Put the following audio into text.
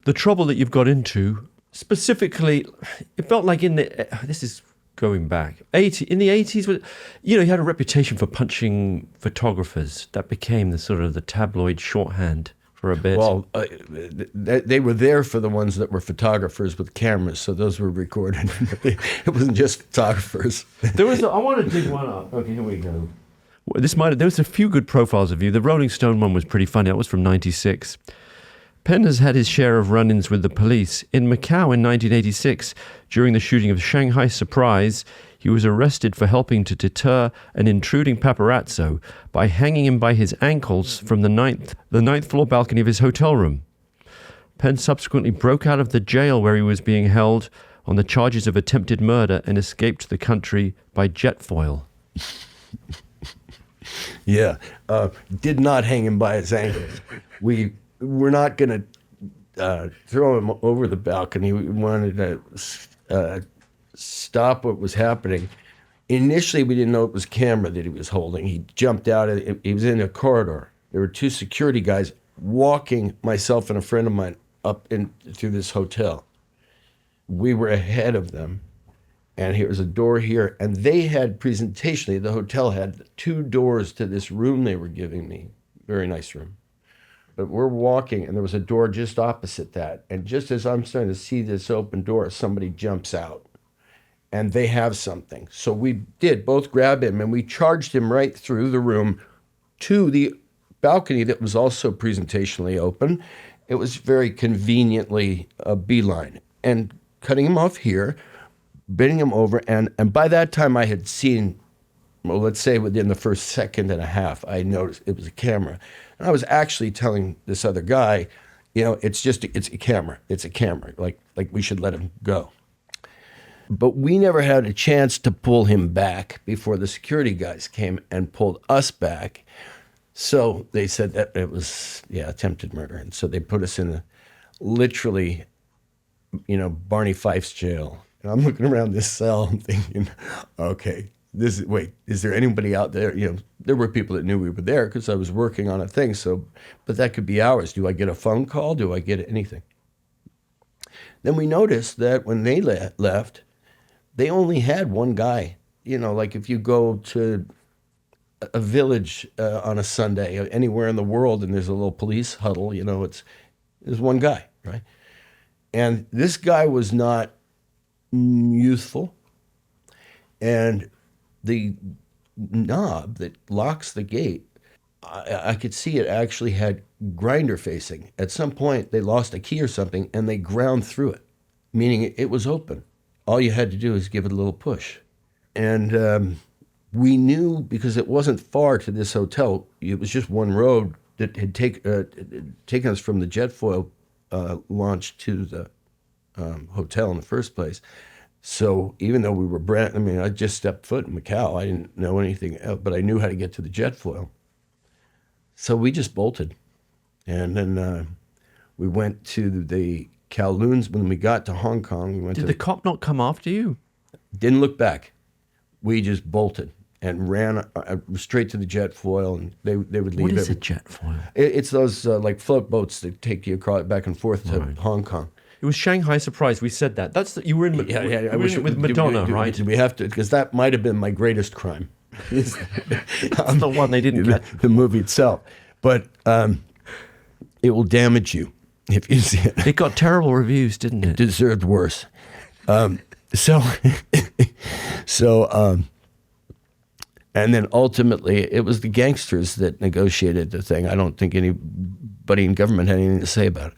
the trouble that you've got into, specifically, it felt like this is going back, in the 80s, you had a reputation for punching photographers. That became the tabloid shorthand for a bit. Well, they were there for the ones that were photographers with cameras, so those were recorded. It wasn't just photographers. I want to dig one up. Okay, here we go. There was a few good profiles of you. The Rolling Stone one was pretty funny. That was from 96. Penn has had his share of run-ins with the police. In Macau in 1986, during the shooting of Shanghai Surprise, he was arrested for helping to deter an intruding paparazzo by hanging him by his ankles from the ninth floor balcony of his hotel room. Penn subsequently broke out of the jail where he was being held on the charges of attempted murder and escaped the country by jet foil. Yeah, did not hang him by his ankles. We were not going to throw him over the balcony. We wanted to stop what was happening. Initially, we didn't know it was camera that he was holding. He jumped out. He was in a corridor. There were two security guys walking myself and a friend of mine up through this hotel. We were ahead of them. And here was a door here, and they had presentationally, the hotel had 2 doors to this room they were giving me. Very nice room. But we're walking, and there was a door just opposite that. And just as I'm starting to see this open door, somebody jumps out, and they have something. So we did both grab him, and we charged him right through the room to the balcony that was also presentationally open. It was very conveniently a beeline. And cutting him off here, bending him over, and by that time I had seen, well, let's say within the first second and a half, I noticed it was a camera. And I was actually telling this other guy, it's a camera. It's a camera. Like we should let him go. But we never had a chance to pull him back before the security guys came and pulled us back. So they said that it was, attempted murder. And so they put us in literally, Barney Fife's jail. And I'm looking around this cell and thinking, okay, is there anybody out there? There were people that knew we were there because I was working on a thing. So, but that could be hours. Do I get a phone call? Do I get anything? Then we noticed that when they left, they only had one guy. Like if you go to a village on a Sunday, anywhere in the world, and there's a little police huddle, there's one guy, right? And this guy was not youthful, and the knob that locks the gate, I could see it actually had grinder facing. At some point, they lost a key or something, and they ground through it, meaning it was open. All you had to do is give it a little push. And we knew, because it wasn't far to this hotel, it was just one road that had taken us from the jet foil launch to the hotel in the first place. So even though we were I just stepped foot in Macau. I didn't know anything else, but I knew how to get to the jet foil. So we just bolted. And then we went to the Kowloons. When we got to Hong Kong, Did the cop not come after you? Didn't look back. We just bolted and ran straight to the jet foil, and they would leave. What is a jet foil? It's those like float boats that take you across back and forth to Hong Kong. It was Shanghai Surprise. We said that. You were in. With Madonna, right? We have to, because that might have been my greatest crime. That's the one they didn't get. The movie itself, but it will damage you if you see it. It got terrible reviews, didn't it? It deserved worse. And then ultimately, it was the gangsters that negotiated the thing. I don't think anybody in government had anything to say about it.